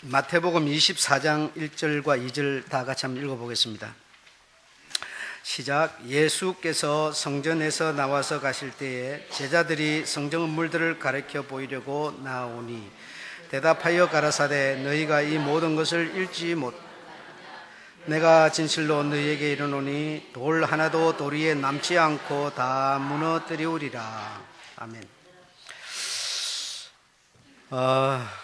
마태복음 24장 1절과 2절 다 같이 한번 읽어보겠습니다. 시작. 예수께서 성전에서 나와서 가실 때에 제자들이 성전 건물들을 가리켜 보이려고 나오니 대답하여 가라사대 너희가 이 모든 것을 읽지 못. 내가 진실로 너희에게 이르노니 돌 하나도 도리에 남지 않고 다 무너뜨리우리라. 아멘.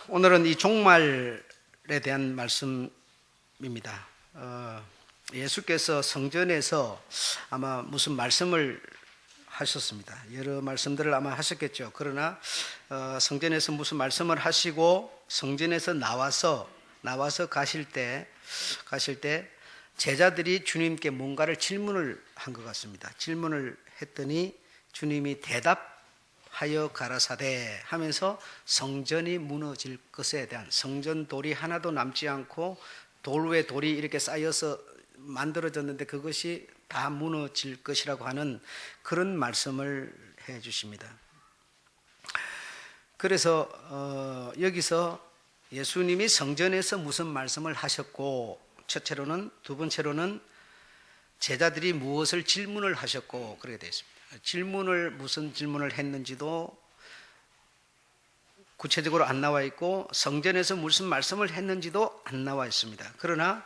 오늘은 이 종말에 대한 말씀입니다. 예수께서 성전에서 아마 무슨 말씀을 하셨습니다. 여러 말씀들을 아마 하셨겠죠. 그러나 성전에서 무슨 말씀을 하시고 성전에서 나와서 가실 때 제자들이 주님께 뭔가를 질문을 한 것 같습니다. 질문을 했더니 주님이 대답하여 가라사대 하면서 성전이 무너질 것에 대한, 성전 돌이 하나도 남지 않고 돌 위에 돌이 이렇게 쌓여서 만들어졌는데 그것이 다 무너질 것이라고 하는 그런 말씀을 해 주십니다. 그래서 여기서 예수님이 성전에서 무슨 말씀을 하셨고, 첫째로는, 두 번째로는 제자들이 무엇을 질문을 하셨고, 그렇게 되어 있습니다. 무슨 질문을 했는지도 구체적으로 안 나와 있고, 성전에서 무슨 말씀을 했는지도 안 나와 있습니다. 그러나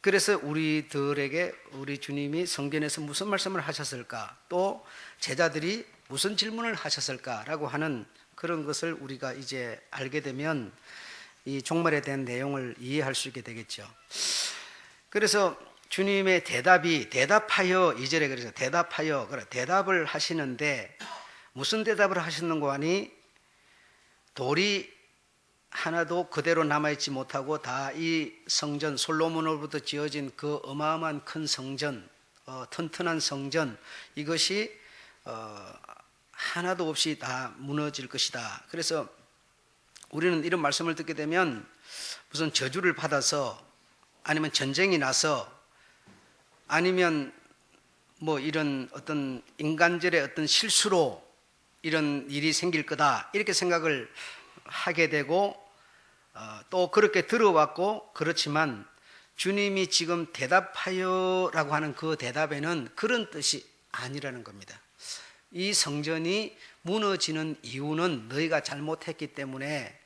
그래서 우리들에게 우리 주님이 성전에서 무슨 말씀을 하셨을까, 또 제자들이 무슨 질문을 하셨을까라고 하는 그런 것을 우리가 이제 알게 되면 이 종말에 대한 내용을 이해할 수 있게 되겠죠. 그래서 주님의 대답하여, 2절에 그래서 대답하여, 대답을 하시는데 무슨 대답을 하셨는고 하니 돌이 하나도 그대로 남아있지 못하고 다 이 성전, 솔로몬으로부터 지어진 그 어마어마한 큰 성전, 튼튼한 성전, 이것이 하나도 없이 다 무너질 것이다. 그래서 우리는 이런 말씀을 듣게 되면 무슨 저주를 받아서, 아니면 전쟁이 나서, 아니면 뭐 이런 어떤 인간절의 어떤 실수로 이런 일이 생길 거다, 이렇게 생각을 하게 되고 또 그렇게 들어왔고, 그렇지만 주님이 지금 대답하여 라고 하는 그 대답에는 그런 뜻이 아니라는 겁니다. 이 성전이 무너지는 이유는 너희가 잘못했기 때문에,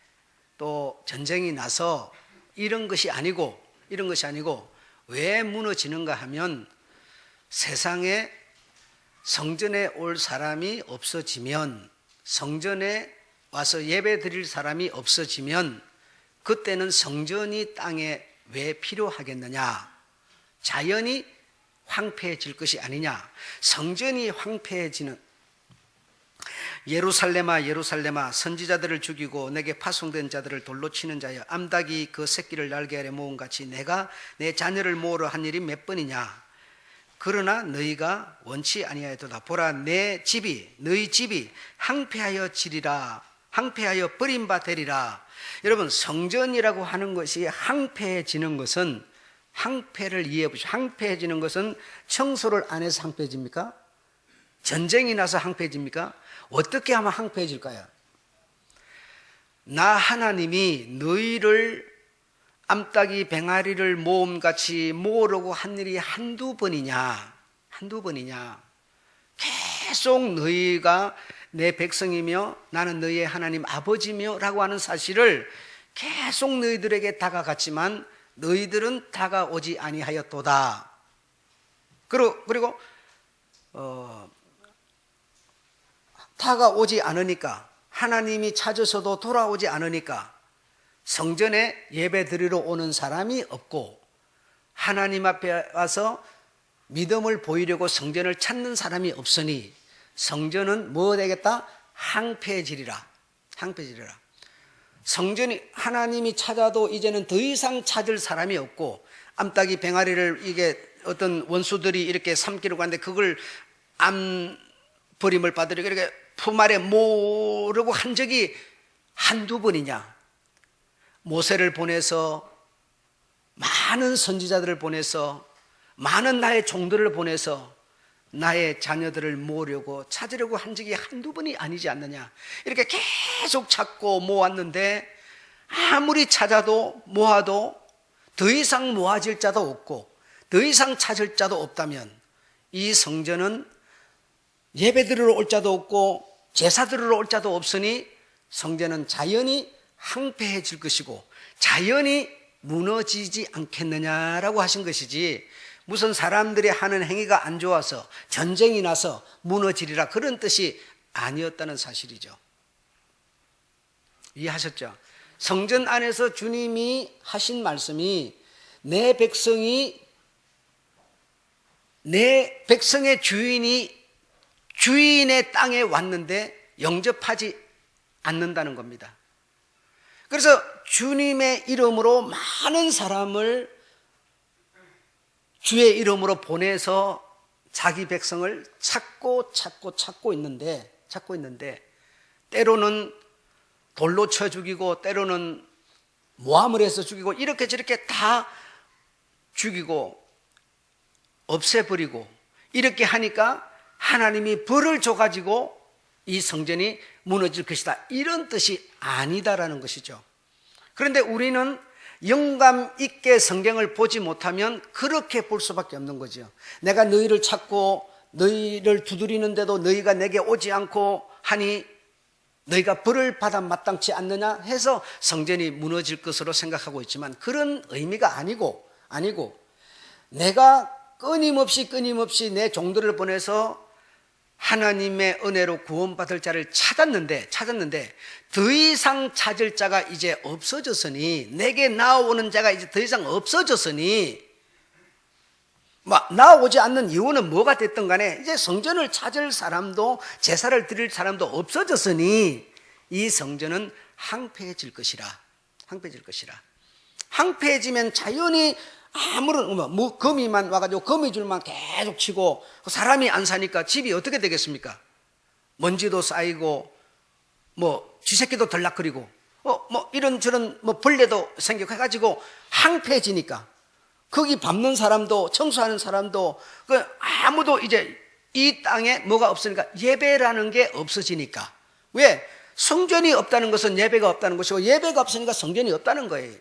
또 전쟁이 나서 이런 것이 아니고 왜 무너지는가 하면 세상에 성전에 올 사람이 없어지면, 성전에 와서 예배 드릴 사람이 없어지면 그때는 성전이 땅에 왜 필요하겠느냐? 자연이 황폐해질 것이 아니냐? 성전이 황폐해지는, 예루살렘아 예루살렘아 선지자들을 죽이고 내게 파송된 자들을 돌로 치는 자여, 암탉이 그 새끼를 날개 아래 모은 같이 내가 내 자녀를 모으러 한 일이 몇 번이냐? 그러나 너희가 원치 아니하였도다. 보라, 내 집이, 너희 집이 황폐하여 지리라, 황폐하여 버림바 되리라. 여러분, 성전이라고 하는 것이 황폐해지는 것은, 황폐를 이해해 보시죠. 황폐해지는 것은 청소를 안 해서 황폐해집니까? 전쟁이 나서 황폐해집니까? 어떻게 하면 황폐해질까요? 나 하나님이 너희를 암탉이 뱅아리를 모음같이 모으려고 한 일이 한두 번이냐? 계속 너희가 내 백성이며 나는 너희의 하나님 아버지며 라고 하는 사실을 계속 너희들에게 다가갔지만 너희들은 다가오지 아니하였도다. 그리고 다가오지 않으니까, 하나님이 찾아서도 돌아오지 않으니까 성전에 예배 드리러 오는 사람이 없고, 하나님 앞에 와서 믿음을 보이려고 성전을 찾는 사람이 없으니 성전은 뭐 되겠다? 황폐해지리라. 성전이, 하나님이 찾아도 이제는 더 이상 찾을 사람이 없고, 암탉이 뱅아리를 이게 어떤 원수들이 이렇게 삼키려고 하는데 그걸 버림을 받으려고 이렇게 품 아래 모으려고 한 적이 한두 번이냐? 모세를 보내서, 많은 선지자들을 보내서, 많은 나의 종들을 보내서 나의 자녀들을 모으려고 찾으려고 한 적이 한두 번이 아니지 않느냐? 이렇게 계속 찾고 모았는데 아무리 찾아도 모아도 더 이상 모아질 자도 없고 더 이상 찾을 자도 없다면 이 성전은 예배 드리러 올 자도 없고 제사 드리러 올 자도 없으니 성전은 자연히 황폐해질 것이고 자연히 무너지지 않겠느냐라고 하신 것이지, 무슨 사람들이 하는 행위가 안 좋아서 전쟁이 나서 무너지리라 그런 뜻이 아니었다는 사실이죠. 이해하셨죠? 성전 안에서 주님이 하신 말씀이 내 백성의 주인의 땅에 왔는데 영접하지 않는다는 겁니다. 그래서 주님의 이름으로 많은 사람을 주의 이름으로 보내서 자기 백성을 찾고 있는데 때로는 돌로 쳐 죽이고 때로는 모함을 해서 죽이고 이렇게 저렇게 다 죽이고 없애버리고 이렇게 하니까 하나님이 벌을 줘가지고 이 성전이 무너질 것이다, 이런 뜻이 아니다라는 것이죠. 그런데 우리는 영감 있게 성경을 보지 못하면 그렇게 볼 수밖에 없는 거죠. 내가 너희를 찾고 너희를 두드리는데도 너희가 내게 오지 않고 하니 너희가 벌을 받아 마땅치 않느냐 해서 성전이 무너질 것으로 생각하고 있지만 그런 의미가 아니고 내가 끊임없이 내 종들을 보내서 하나님의 은혜로 구원받을 자를 찾았는데 더 이상 찾을 자가 이제 없어졌으니, 내게 나오는 자가 이제 더 이상 없어졌으니, 나오지 않는 이유는 뭐가 됐든 간에 이제 성전을 찾을 사람도 제사를 드릴 사람도 없어졌으니 이 성전은 황폐해질 것이라. 황폐해지면 자연히 아무런 거미만 와가지고 거미줄만 계속 치고 사람이 안 사니까 집이 어떻게 되겠습니까? 먼지도 쌓이고 쥐새끼도 덜락거리고 이런저런 벌레도 생기고 해가지고 황폐해지니까 거기 밟는 사람도 청소하는 사람도 아무도 이제 이 땅에 뭐가 없으니까 예배라는 게 없어지니까. 왜? 성전이 없다는 것은 예배가 없다는 것이고 예배가 없으니까 성전이 없다는 거예요.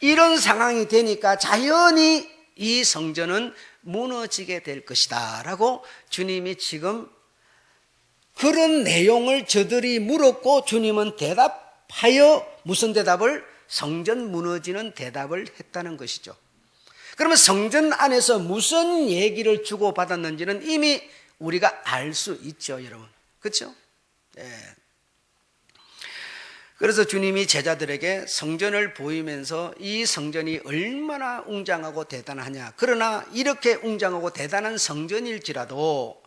이런 상황이 되니까 자연히 이 성전은 무너지게 될 것이다 라고 주님이 지금 그런 내용을 저들이 물었고 주님은 대답하여 무슨 대답을? 성전 무너지는 대답을 했다는 것이죠. 그러면 성전 안에서 무슨 얘기를 주고받았는지는 이미 우리가 알 수 있죠, 여러분. 그렇죠? 네. 그래서 주님이 제자들에게 성전을 보이면서 이 성전이 얼마나 웅장하고 대단하냐, 그러나 이렇게 웅장하고 대단한 성전일지라도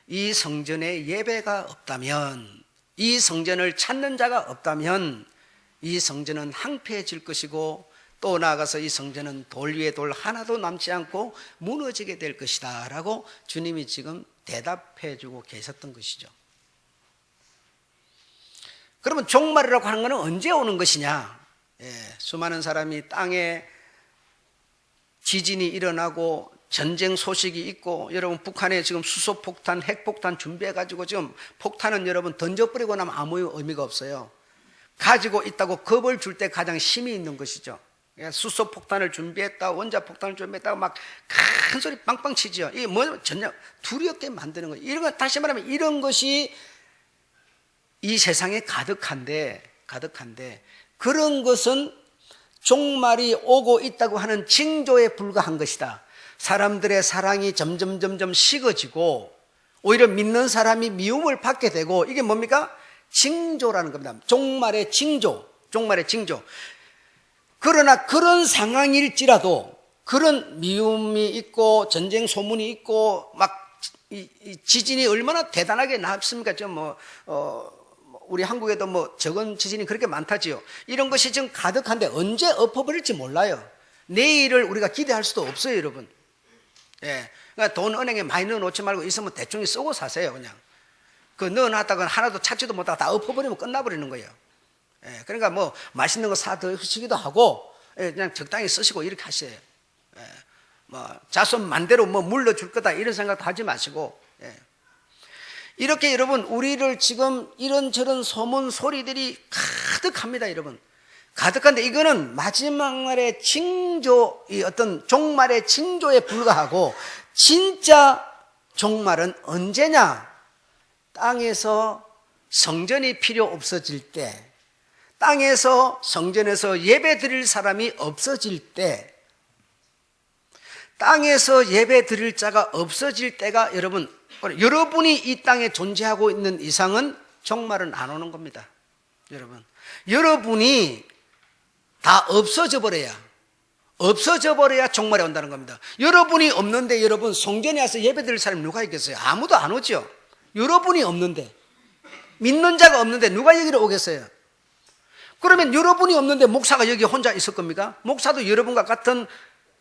이 성전에 예배가 없다면, 이 성전을 찾는 자가 없다면 이 성전은 황폐해질 것이고 또 나아가서 이 성전은 돌 위에 돌 하나도 남지 않고 무너지게 될 것이다 라고 주님이 지금 대답해 주고 계셨던 것이죠. 그러면 종말이라고 하는 것은 언제 오는 것이냐? 수많은 사람이 땅에 지진이 일어나고 전쟁 소식이 있고, 여러분 북한에 지금 수소폭탄, 핵폭탄 준비해가지고 지금 폭탄은 여러분 던져버리고 나면 아무 의미가 없어요. 가지고 있다고 겁을 줄 때 가장 힘이 있는 것이죠. 수소폭탄을 준비했다, 원자폭탄을 준비했다고 막 큰 소리 빵빵 치죠. 이게 전혀 두렵게 만드는 거예요. 이런 거, 다시 말하면 이런 것이 이 세상에 가득한데 그런 것은 종말이 오고 있다고 하는 징조에 불과한 것이다. 사람들의 사랑이 점점 식어지고 오히려 믿는 사람이 미움을 받게 되고, 이게 뭡니까? 징조라는 겁니다. 종말의 징조. 그러나 그런 상황일지라도, 그런 미움이 있고 전쟁 소문이 있고 막 이 지진이 얼마나 대단하게 났습니까? 우리 한국에도 적은 지진이 그렇게 많다지요. 이런 것이 지금 가득한데 언제 엎어버릴지 몰라요. 내일을 우리가 기대할 수도 없어요, 여러분. 그러니까 돈 은행에 많이 넣어놓지 말고 있으면 대충 쓰고 사세요, 그냥. 넣어놨다가 하나도 찾지도 못하고 다 엎어버리면 끝나버리는 거예요. 그러니까 맛있는 거 사 드시기도 하고, 그냥 적당히 쓰시고 이렇게 하세요. 자손 만대로 물러줄 거다 이런 생각도 하지 마시고. 이렇게 여러분, 우리를 지금 이런저런 소문 소리들이 가득합니다, 여러분. 가득한데 이거는 마지막 날의 징조, 이 어떤 종말의 징조에 불과하고 진짜 종말은 언제냐? 땅에서 성전이 필요 없어질 때, 땅에서 성전에서 예배 드릴 사람이 없어질 때, 땅에서 예배 드릴 자가 없어질 때가 여러분이 이 땅에 존재하고 있는 이상은 종말은 안 오는 겁니다. 여러분이 다 없어져 버려야 종말이 온다는 겁니다. 여러분이 없는데 여러분 성전에 와서 예배 드릴 사람이 누가 있겠어요? 아무도 안 오죠. 여러분이 없는데, 믿는 자가 없는데 누가 여기로 오겠어요? 그러면 여러분이 없는데 목사가 여기 혼자 있을 겁니까? 목사도 여러분과 같은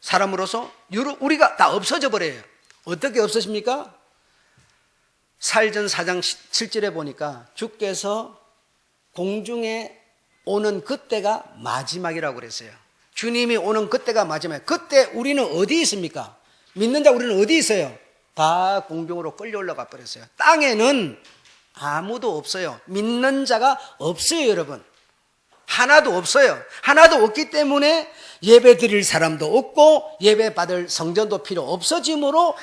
사람으로서 우리가 다 없어져 버려요. 어떻게 없어집니까? 사일전 4장 7절에 보니까 주께서 공중에 오는 그때가 마지막이라고 그랬어요. 주님이 오는 그때가 마지막. 그때 우리는 어디 있습니까? 믿는 자 우리는 어디 있어요? 다 공중으로 끌려 올라가 버렸어요. 땅에는 아무도 없어요. 믿는 자가 없어요, 여러분. 하나도 없어요. 하나도 없기 때문에 예배 드릴 사람도 없고 예배 받을 성전도 필요 없어지므로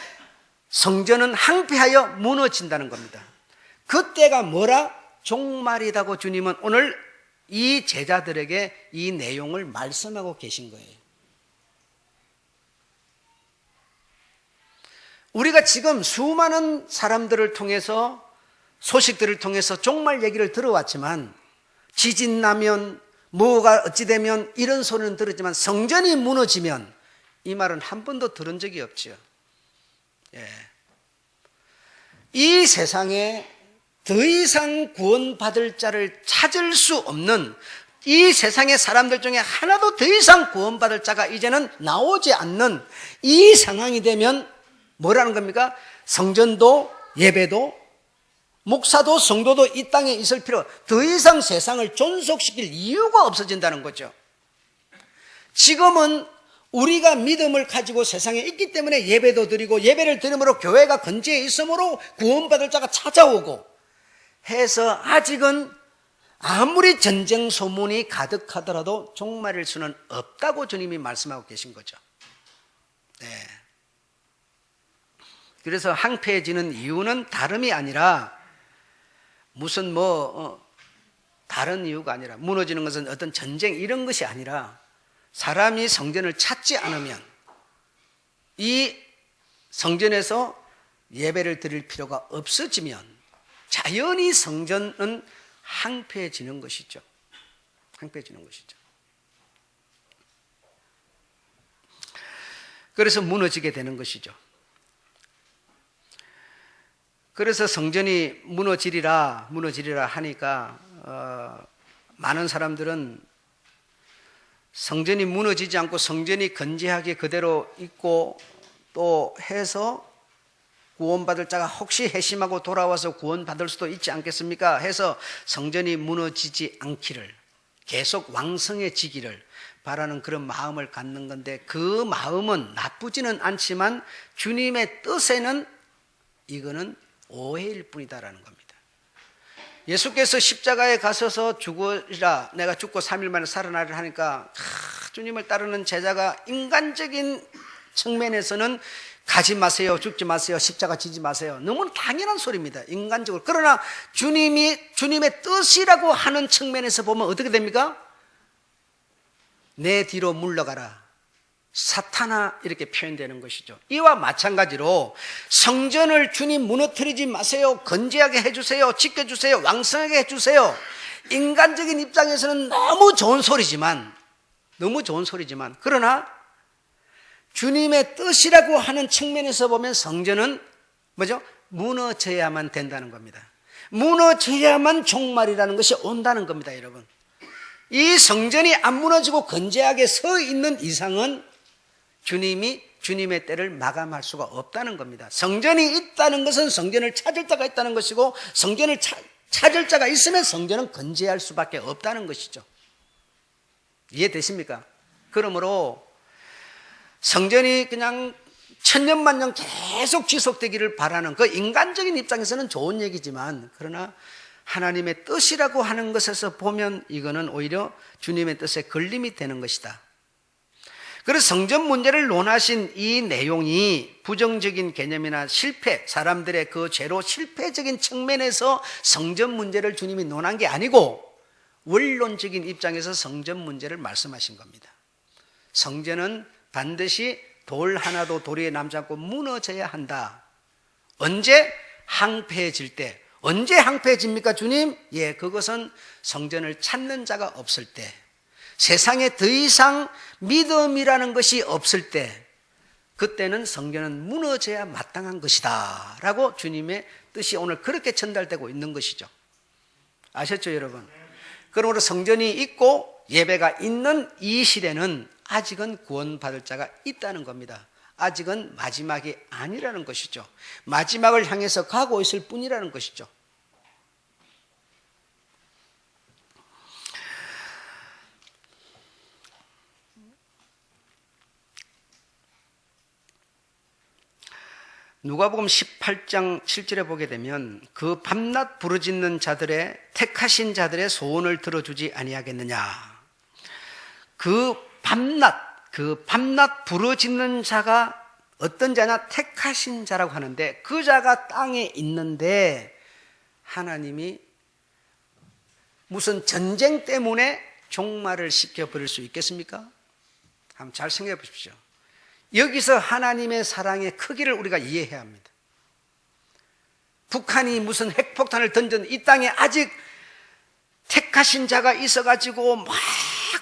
성전은 항폐하여 무너진다는 겁니다. 그때가 뭐라? 종말이라고 주님은 오늘 이 제자들에게 이 내용을 말씀하고 계신 거예요. 우리가 지금 수많은 사람들을 통해서, 소식들을 통해서 종말 얘기를 들어왔지만, 지진 나면 뭐가 어찌 되면 이런 소리는 들었지만 성전이 무너지면 이 말은 한 번도 들은 적이 없지요. 예. 이 세상에 더 이상 구원받을 자를 찾을 수 없는, 이 세상의 사람들 중에 하나도 더 이상 구원받을 자가 이제는 나오지 않는 이 상황이 되면 뭐라는 겁니까? 성전도 예배도 목사도 성도도 이 땅에 있을 필요, 더 이상 세상을 존속시킬 이유가 없어진다는 거죠. 지금은 우리가 믿음을 가지고 세상에 있기 때문에 예배도 드리고 예배를 드림으로 교회가 근처에 있으므로 구원받을 자가 찾아오고 해서 아직은 아무리 전쟁 소문이 가득하더라도 종말일 수는 없다고 주님이 말씀하고 계신 거죠. 네. 그래서 항폐해지는 이유는 다름이 아니라 무슨 다른 이유가 아니라, 무너지는 것은 어떤 전쟁 이런 것이 아니라 사람이 성전을 찾지 않으면 이 성전에서 예배를 드릴 필요가 없어지면 자연히 성전은 항폐해지는 것이죠. 항폐해지는 것이죠. 그래서 무너지게 되는 것이죠. 그래서 성전이 무너지리라 하니까 많은 사람들은 성전이 무너지지 않고 성전이 건재하게 그대로 있고 또 해서 구원받을 자가 혹시 회심하고 돌아와서 구원받을 수도 있지 않겠습니까? 해서 성전이 무너지지 않기를, 계속 왕성해지기를 바라는 그런 마음을 갖는 건데, 그 마음은 나쁘지는 않지만 주님의 뜻에는 이거는 오해일 뿐이다라는 겁니다. 예수께서 십자가에 가셔서 죽으리라, 내가 죽고 3일 만에 살아나리라 하니까 주님을 따르는 제자가 인간적인 측면에서는 가지 마세요, 죽지 마세요, 십자가 지지 마세요, 너무 당연한 소리입니다, 인간적으로. 그러나 주님의 뜻이라고 하는 측면에서 보면 어떻게 됩니까? 내 뒤로 물러가라, 사탄아, 이렇게 표현되는 것이죠. 이와 마찬가지로 성전을 주님 무너뜨리지 마세요, 건재하게 해주세요, 지켜주세요, 왕성하게 해주세요, 인간적인 입장에서는 너무 좋은 소리지만 그러나 주님의 뜻이라고 하는 측면에서 보면 성전은 뭐죠? 무너져야만 된다는 겁니다. 무너져야만 종말이라는 것이 온다는 겁니다, 여러분. 이 성전이 안 무너지고 건재하게 서 있는 이상은 주님의 때를 마감할 수가 없다는 겁니다. 성전이 있다는 것은 성전을 찾을 자가 있다는 것이고, 성전을 찾을 자가 있으면 성전은 건재할 수밖에 없다는 것이죠. 이해되십니까? 그러므로 성전이 그냥 천년만년 계속 지속되기를 바라는, 그 인간적인 입장에서는 좋은 얘기지만, 그러나 하나님의 뜻이라고 하는 것에서 보면 이거는 오히려 주님의 뜻에 걸림이 되는 것이다. 그래서 성전 문제를 논하신 이 내용이 부정적인 개념이나 실패, 사람들의 그 죄로 실패적인 측면에서 성전 문제를 주님이 논한 게 아니고 원론적인 입장에서 성전 문제를 말씀하신 겁니다. 성전은 반드시 돌 하나도 도리에 남지 않고 무너져야 한다. 언제? 항폐해질 때. 언제 항폐해집니까, 주님? 예, 그것은 성전을 찾는 자가 없을 때, 세상에 더 이상 믿음이라는 것이 없을 때, 그때는 성전은 무너져야 마땅한 것이다 라고 주님의 뜻이 오늘 그렇게 전달되고 있는 것이죠. 아셨죠, 여러분? 그러므로 성전이 있고 예배가 있는 이 시대는 아직은 구원받을 자가 있다는 겁니다. 아직은 마지막이 아니라는 것이죠. 마지막을 향해서 가고 있을 뿐이라는 것이죠. 누가복음 18장 7절에 보게 되면 그 밤낮 부르짖는 자들의 택하신 자들의 소원을 들어주지 아니하겠느냐. 그 밤낮 부르짖는 자가 어떤 자냐? 택하신 자라고 하는데 그 자가 땅에 있는데 하나님이 무슨 전쟁 때문에 종말을 시켜버릴 수 있겠습니까? 한번 잘 생각해 보십시오. 여기서 하나님의 사랑의 크기를 우리가 이해해야 합니다. 북한이 무슨 핵폭탄을 던진 이 땅에 아직 택하신 자가 있어가지고 막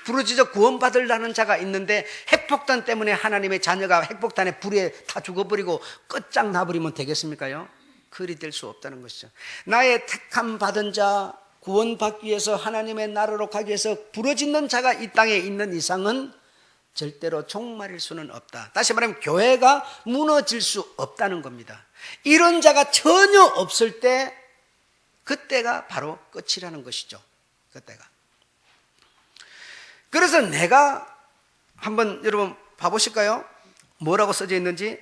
부르짖어 구원받으려는 자가 있는데 핵폭탄 때문에 하나님의 자녀가 핵폭탄에 불에 다 죽어버리고 끝장나버리면 되겠습니까요? 그리 될 수 없다는 것이죠. 나의 택함 받은 자, 구원받기 위해서 하나님의 나라로 가기 위해서 부르짖는 자가 이 땅에 있는 이상은 절대로 종말일 수는 없다. 다시 말하면 교회가 무너질 수 없다는 겁니다. 이런 자가 전혀 없을 때 그때가 바로 끝이라는 것이죠. 그때가. 그래서 내가 한번 여러분 봐보실까요? 뭐라고 써져 있는지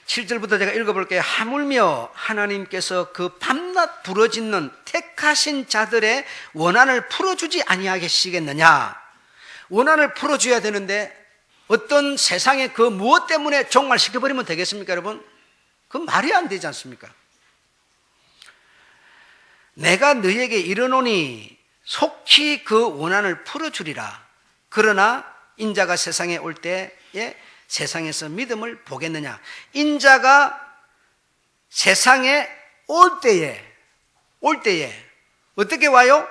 7절부터 제가 읽어볼게요. 하물며 하나님께서 그 밤낮 부르짖는 택하신 자들의 원한을 풀어주지 아니하시겠느냐. 원한을 풀어줘야 되는데 어떤 세상의 그 무엇 때문에 종말시켜버리면 되겠습니까, 여러분? 그건 말이 안 되지 않습니까? 내가 너희에게 이르노니 속히 그 원한을 풀어주리라. 그러나 인자가 세상에 올 때에 세상에서 믿음을 보겠느냐. 인자가 세상에 올 때에 어떻게 와요?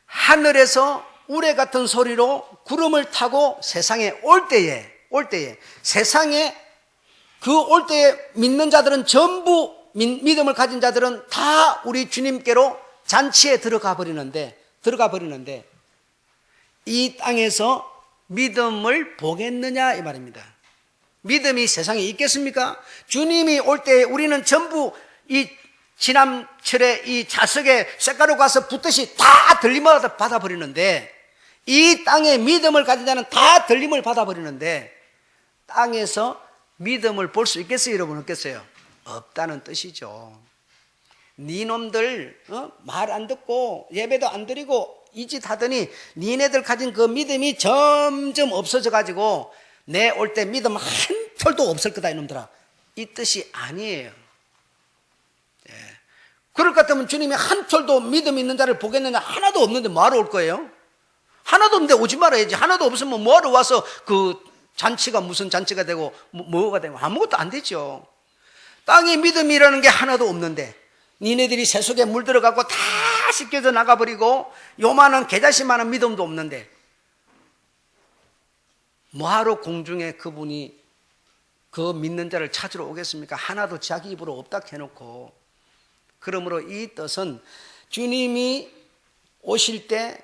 하늘에서 우레 같은 소리로 구름을 타고 세상에 올 때에 세상에 그 올 때에 믿는 자들은 전부 믿음을 가진 자들은 다 우리 주님께로 잔치에 들어가 버리는데 이 땅에서 믿음을 보겠느냐 이 말입니다. 믿음이 세상에 있겠습니까? 주님이 올 때 우리는 전부 이 지남철에 이 자석에 쇳가루 가서 붙듯이 다 들림을 받아버리는데 이 땅에 믿음을 가진 자는 다 들림을 받아버리는데 땅에서 믿음을 볼 수 있겠어요? 여러분 없겠어요? 없다는 뜻이죠. 니놈들 말 안 듣고 예배도 안 드리고 이 짓 하더니 니네들 가진 그 믿음이 점점 없어져 가지고 내 올 때 믿음 한 톨도 없을 거다 이놈들아. 이 뜻이 아니에요. 예. 그럴 것 같으면 주님이 한 톨도 믿음 있는 자를 보겠느냐. 하나도 없는데 뭐하러 올 거예요? 하나도 없는데 오지 말아야지. 하나도 없으면 뭐하러 와서 그 잔치가 무슨 잔치가 되고 뭐가 되고 아무것도 안 되죠. 땅에 믿음이라는 게 하나도 없는데 니네들이 세속에 물들어가고 다 씻겨져 나가버리고 요만한 개자식만한 믿음도 없는데 뭐하러 공중에 그분이 그 믿는 자를 찾으러 오겠습니까? 하나도 자기 입으로 없다 해놓고. 그러므로 이 뜻은 주님이 오실 때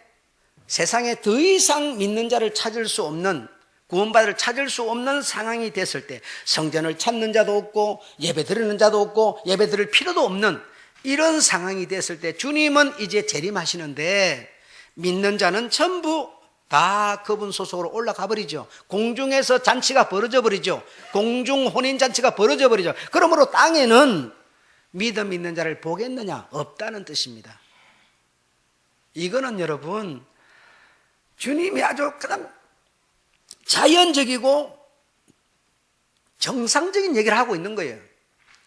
세상에 더 이상 믿는 자를 찾을 수 없는 구원받을 찾을 수 없는 상황이 됐을 때 성전을 찾는 자도 없고 예배 드리는 자도 없고 예배 드릴 필요도 없는 이런 상황이 됐을 때 주님은 이제 재림하시는데 믿는 자는 전부 다 그분 소속으로 올라가 버리죠. 공중에서 잔치가 벌어져 버리죠. 공중 혼인잔치가 벌어져 버리죠. 그러므로 땅에는 믿음 있는 자를 보겠느냐? 없다는 뜻입니다. 이거는 여러분, 주님이 아주 그냥 자연적이고 정상적인 얘기를 하고 있는 거예요.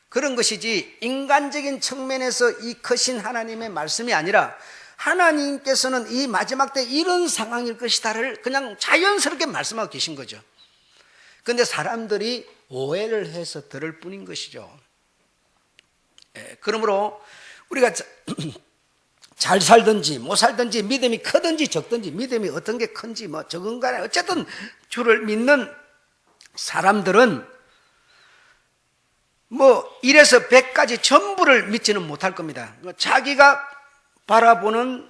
그런 것이지 인간적인 측면에서 이 크신 하나님의 말씀이 아니라 하나님께서는 이 마지막 때 이런 상황일 것이다를 그냥 자연스럽게 말씀하고 계신 거죠. 그런데 사람들이 오해를 해서 들을 뿐인 것이죠. 그러므로 우리가 잘 살든지 못 살든지 믿음이 크든지 적든지 믿음이 어떤 게 큰지 뭐 적은 간에 어쨌든 주를 믿는 사람들은 뭐 1에서 100까지 전부를 믿지는 못할 겁니다. 자기가 바라보는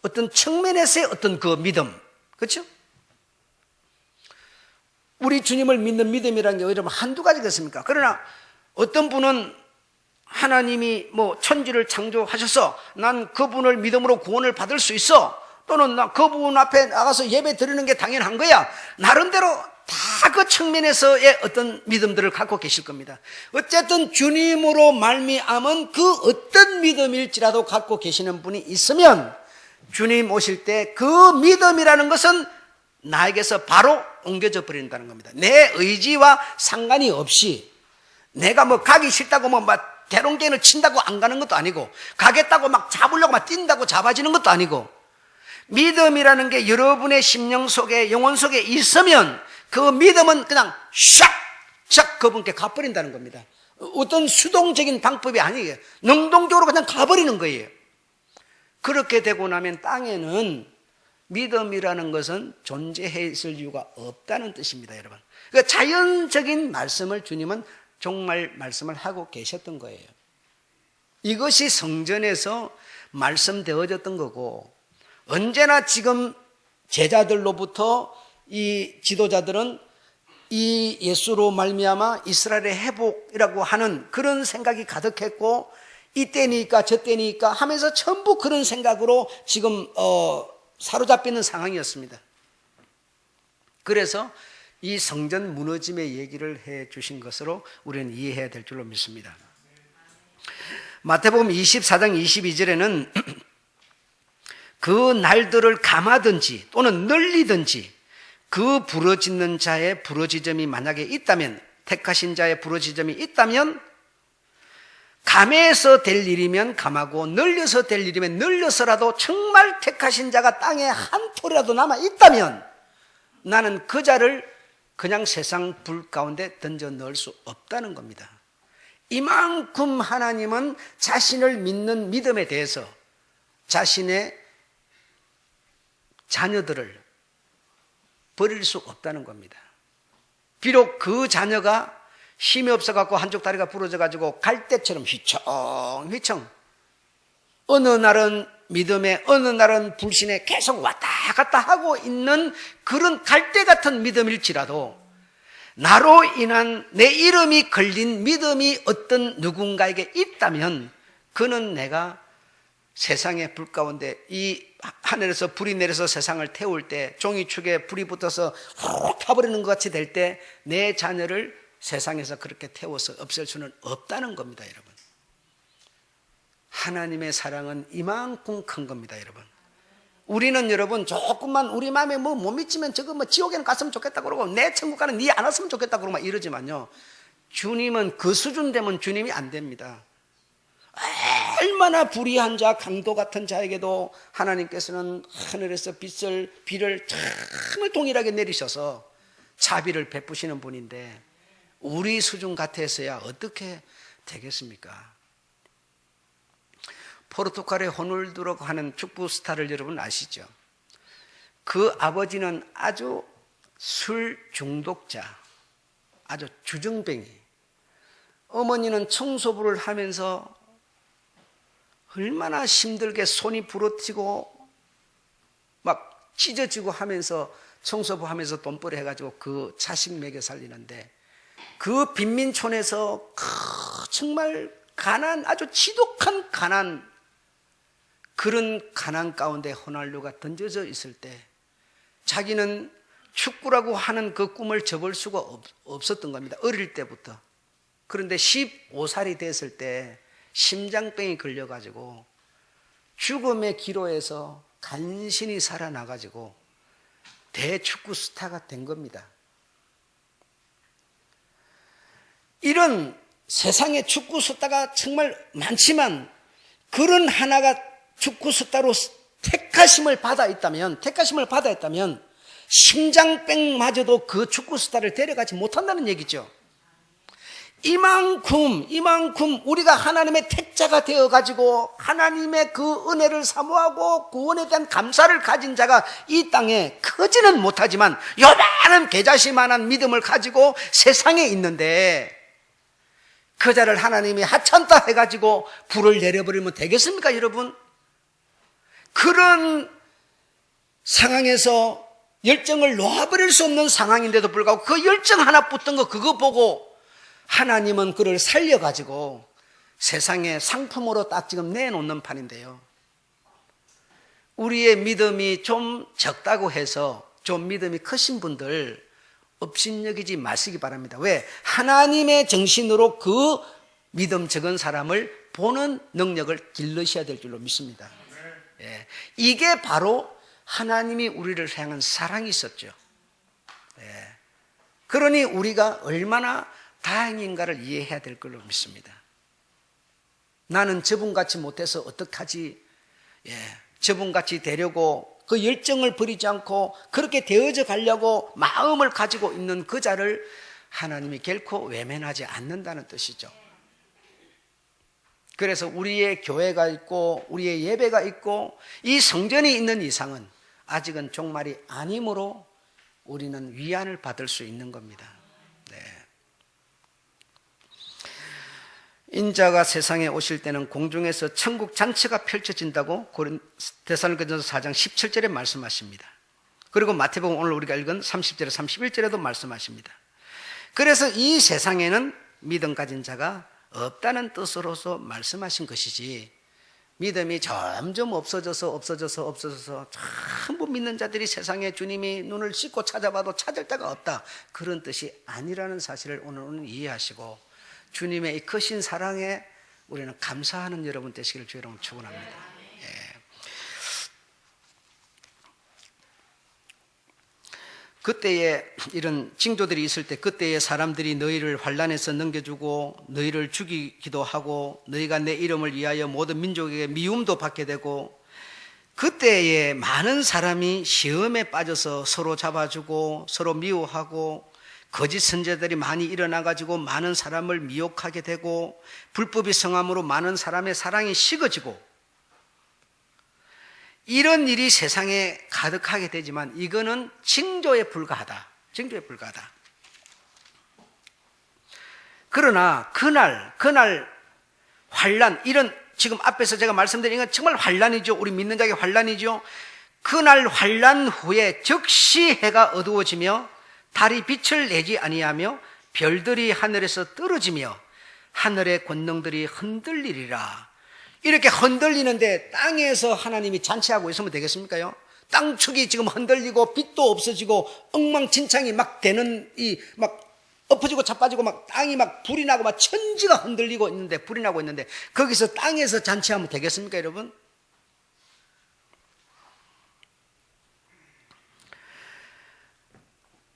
어떤 측면에서의 어떤 그 믿음, 그렇죠? 우리 주님을 믿는 믿음이라는 게 여러분 한두 가지겠습니까? 그러나 어떤 분은 하나님이 뭐 천지를 창조하셔서 난 그분을 믿음으로 구원을 받을 수 있어, 또는 나 그분 앞에 나가서 예배 드리는 게 당연한 거야, 나름대로 다 그 측면에서의 어떤 믿음들을 갖고 계실 겁니다. 어쨌든 주님으로 말미암은 그 어떤 믿음일지라도 갖고 계시는 분이 있으면 주님 오실 때 그 믿음이라는 것은 나에게서 바로 옮겨져 버린다는 겁니다. 내 의지와 상관이 없이 내가 뭐 가기 싫다고 뭐 막 대롱견을 친다고 안 가는 것도 아니고, 가겠다고 막 잡으려고 막 뛴다고 잡아지는 것도 아니고, 믿음이라는 게 여러분의 심령 속에, 영혼 속에 있으면 그 믿음은 그냥 샥 그분께 가버린다는 겁니다. 어떤 수동적인 방법이 아니에요. 능동적으로 그냥 가버리는 거예요. 그렇게 되고 나면 땅에는 믿음이라는 것은 존재해 있을 이유가 없다는 뜻입니다, 여러분. 그러니까 자연적인 말씀을 주님은 정말 말씀을 하고 계셨던 거예요. 이것이 성전에서 말씀되어졌던 거고, 언제나 지금 제자들로부터 이 지도자들은 이 예수로 말미암아 이스라엘의 회복이라고 하는 그런 생각이 가득했고, 이때니까 저때니까 하면서 전부 그런 생각으로 지금 사로잡혀 있는 상황이었습니다. 그래서 이 성전 무너짐의 얘기를 해 주신 것으로 우리는 이해해야 될 줄로 믿습니다. 마태복음 24장 22절에는 그 날들을 감하든지 또는 늘리든지 그 부러지는 자의 부러지점이 만약에 있다면, 택하신 자의 부러지점이 있다면, 감해서 될 일이면 감하고 늘려서 될 일이면 늘려서라도 정말 택하신 자가 땅에 한 톨이라도 남아 있다면 나는 그 자를 그냥 세상 불 가운데 던져 넣을 수 없다는 겁니다. 이만큼 하나님은 자신을 믿는 믿음에 대해서 자신의 자녀들을 버릴 수 없다는 겁니다. 비록 그 자녀가 힘이 없어갖고 한쪽 다리가 부러져가지고 갈대처럼 휘청휘청, 어느 날은 믿음에 어느 날은 불신에 계속 왔다 갔다 하고 있는 그런 갈대 같은 믿음일지라도, 나로 인한 내 이름이 걸린 믿음이 어떤 누군가에게 있다면 그는 내가 세상의 불 가운데, 이 하늘에서 불이 내려서 세상을 태울 때 종이축에 불이 붙어서 훅 타버리는 것 같이 될 때 내 자녀를 세상에서 그렇게 태워서 없앨 수는 없다는 겁니다, 여러분. 하나님의 사랑은 이만큼 큰 겁니다, 여러분. 우리는 여러분 조금만 우리 마음에 뭐 못 미치면 저거 뭐 지옥에는 갔으면 좋겠다 그러고, 내 천국 가는 니 안 왔으면 좋겠다 그러고 막 이러지만요, 주님은 그 수준 되면 주님이 안 됩니다. 얼마나 불의한 자, 강도 같은 자에게도 하나님께서는 하늘에서 비를 정말 동일하게 내리셔서 자비를 베푸시는 분인데, 우리 수준 같아서야 어떻게 되겠습니까? 포르투갈의 호놀두라고 하는 축구 스타를 여러분 아시죠? 그 아버지는 아주 술 중독자, 아주 주정뱅이. 어머니는 청소부를 하면서 얼마나 힘들게 손이 부러지고 막 찢어지고 하면서 청소부 하면서 돈벌이 해가지고 그 자식 먹여 살리는데, 그 빈민촌에서 정말 가난, 아주 지독한 가난, 그런 가난 가운데 호날두가 던져져 있을 때 자기는 축구라고 하는 그 꿈을 접을 수가 없었던 겁니다, 어릴 때부터. 그런데 15살이 됐을 때 심장병이 걸려가지고 죽음의 기로에서 간신히 살아나가지고 대축구 스타가 된 겁니다. 이런 세상에 축구 스타가 정말 많지만 그런 하나가 축구 스타로 택하심을 받아 있다면 심장병마저도 그 축구 스타를 데려가지 못한다는 얘기죠. 이만큼 우리가 하나님의 택자가 되어가지고 하나님의 그 은혜를 사모하고 구원에 대한 감사를 가진 자가 이 땅에 크지는 못하지만 요만한 겨자씨만한 믿음을 가지고 세상에 있는데 그 자를 하나님이 하찮다 해가지고 불을 내려버리면 되겠습니까, 여러분? 그런 상황에서 열정을 놓아버릴 수 없는 상황인데도 불구하고 그 열정 하나 붙은 거 그거 보고 하나님은 그를 살려가지고 세상에 상품으로 딱 지금 내놓는 판인데요. 우리의 믿음이 좀 적다고 해서 좀 믿음이 크신 분들 업신여기지 마시기 바랍니다. 왜? 하나님의 정신으로 그 믿음 적은 사람을 보는 능력을 길러셔야 될 줄로 믿습니다. 예. 이게 바로 하나님이 우리를 향한 사랑이 있었죠. 예. 그러니 우리가 얼마나 다행인가를 이해해야 될 걸로 믿습니다. 나는 저분같이 못해서 어떡하지? 예. 저분같이 되려고 그 열정을 버리지 않고 그렇게 되어져 가려고 마음을 가지고 있는 그 자를 하나님이 결코 외면하지 않는다는 뜻이죠. 그래서 우리의 교회가 있고 우리의 예배가 있고 이 성전이 있는 이상은 아직은 종말이 아니므로 우리는 위안을 받을 수 있는 겁니다. 네. 인자가 세상에 오실 때는 공중에서 천국 잔치가 펼쳐진다고 데살로니가전서 4장 17절에 말씀하십니다. 그리고 마태복음 오늘 우리가 읽은 30절에 31절에도 말씀하십니다. 그래서 이 세상에는 믿음 가진 자가 없다는 뜻으로서 말씀하신 것이지 믿음이 점점 없어져서 전부 믿는 자들이 세상에 주님이 눈을 씻고 찾아봐도 찾을 데가 없다, 그런 뜻이 아니라는 사실을 오늘은 이해하시고 주님의 이 크신 사랑에 우리는 감사하는 여러분 되시기를 주의 이름으로 축원합니다. 예. 그때에 이런 징조들이 있을 때 그때에 사람들이 너희를 환난에서 넘겨주고 너희를 죽이기도 하고 너희가 내 이름을 위하여 모든 민족에게 미움도 받게 되고 그때에 많은 사람이 시험에 빠져서 서로 잡아주고 서로 미워하고 거짓 선지자들이 많이 일어나가지고 많은 사람을 미혹하게 되고 불법이 성함으로 많은 사람의 사랑이 식어지고 이런 일이 세상에 가득하게 되지만 이거는 징조에 불과하다. 그러나 그날 환난, 이런 지금 앞에서 제가 말씀드린 건 정말 환난이죠. 우리 믿는 자에게 환난이죠. 그날 환난 후에 즉시 해가 어두워지며 달이 빛을 내지 아니하며 별들이 하늘에서 떨어지며 하늘의 권능들이 흔들리리라. 이렇게 흔들리는데 땅에서 하나님이 잔치하고 있으면 되겠습니까요? 땅축이 지금 흔들리고 빛도 없어지고 엉망진창이 막 되는 막 엎어지고 자빠지고 막 땅이 막 불이 나고 막 천지가 흔들리고 있는데 불이 나고 있는데 거기서 땅에서 잔치하면 되겠습니까, 여러분?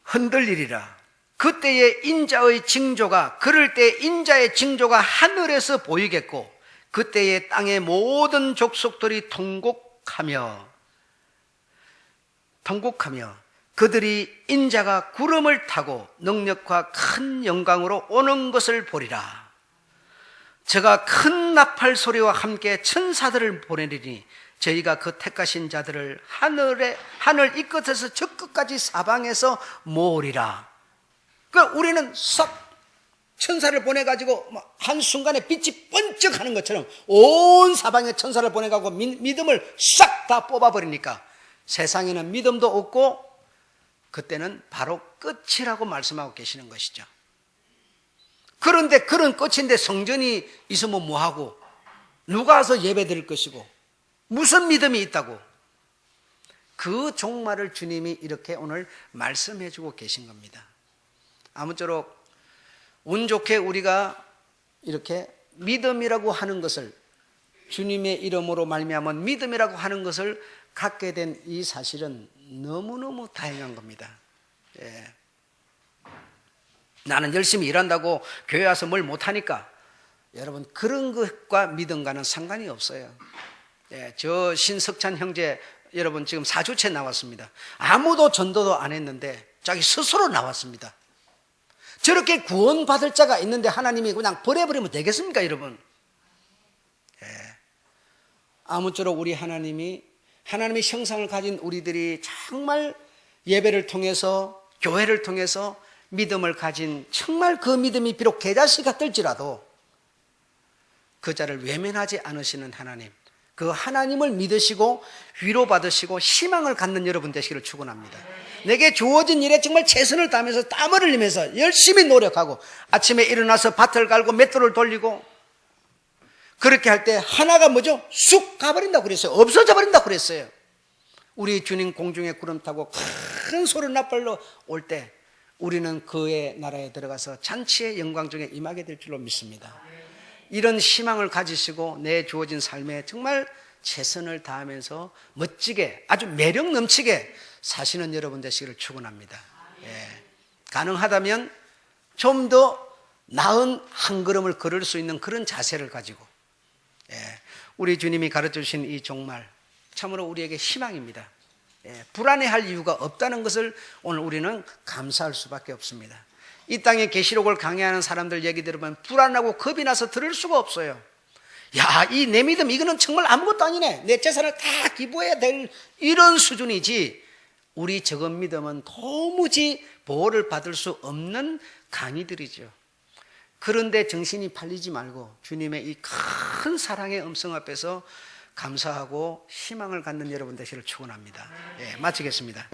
흔들리리라. 그때의 인자의 징조가, 그럴 때 인자의 징조가 하늘에서 보이겠고 그때의 땅의 모든 족속들이 통곡하며 그들이 인자가 구름을 타고 능력과 큰 영광으로 오는 것을 보리라. 저가 큰 나팔 소리와 함께 천사들을 보내리니 저희가 그 택하신 자들을 하늘 이 끝에서 저 끝까지 사방에서 모으리라. 그러니까 우리는 싹 천사를 보내가지고 한순간에 빛이 번쩍하는 것처럼 온 사방에 천사를 보내가고 믿음을 싹 다 뽑아버리니까 세상에는 믿음도 없고 그때는 바로 끝이라고 말씀하고 계시는 것이죠. 그런데 그런 끝인데 성전이 있으면 뭐하고 누가 와서 예배드릴 것이고 무슨 믿음이 있다고? 그 종말을 주님이 이렇게 오늘 말씀해 주고 계신 겁니다. 아무쪼록 운 좋게 우리가 이렇게 믿음이라고 하는 것을, 주님의 이름으로 말미암아 믿음이라고 하는 것을 갖게 된 이 사실은 너무너무 다행한 겁니다. 예. 나는 열심히 일한다고 교회 와서 뭘 못하니까, 여러분 그런 것과 믿음과는 상관이 없어요. 예, 저 신석찬 형제 여러분 지금 4주째 나왔습니다. 아무도 전도도 안 했는데 자기 스스로 나왔습니다. 저렇게 구원받을 자가 있는데 하나님이 그냥 버려버리면 되겠습니까, 여러분? 예. 아무쪼록 우리 하나님의 형상을 가진 우리들이 정말 예배를 통해서, 교회를 통해서 믿음을 가진, 정말 그 믿음이 비록 개자식 같을지라도 그 자를 외면하지 않으시는 하나님, 그 하나님을 믿으시고 위로받으시고 희망을 갖는 여러분 되시기를 축원합니다. 내게 주어진 일에 정말 최선을 다하면서 땀을 흘리면서 열심히 노력하고 아침에 일어나서 밭을 갈고 맷돌을 돌리고, 그렇게 할 때 하나가 뭐죠? 쑥 가버린다고 그랬어요. 없어져 버린다고 그랬어요. 우리 주님 공중에 구름 타고 큰 소리 나팔로 올 때 우리는 그의 나라에 들어가서 잔치의 영광 중에 임하게 될 줄로 믿습니다. 이런 희망을 가지시고 내 주어진 삶에 정말 최선을 다하면서 멋지게, 아주 매력 넘치게 사시는 여러분 되시기를 축원합니다. 예. 가능하다면 좀 더 나은 한 걸음을 걸을 수 있는 그런 자세를 가지고, 예. 우리 주님이 가르쳐 주신 이 종말 참으로 우리에게 희망입니다. 예. 불안해할 이유가 없다는 것을 오늘 우리는 감사할 수밖에 없습니다. 이 땅에 계시록을 강의하는 사람들 얘기 들으면 불안하고 겁이 나서 들을 수가 없어요. 야, 이 내 믿음 이거는 정말 아무것도 아니네, 내 재산을 다 기부해야 될 이런 수준이지, 우리 적은 믿음은 도무지 보호를 받을 수 없는 강의들이죠. 그런데 정신이 팔리지 말고 주님의 이 큰 사랑의 음성 앞에서 감사하고 희망을 갖는 여러분 되시기를 축원합니다. 예, 마치겠습니다.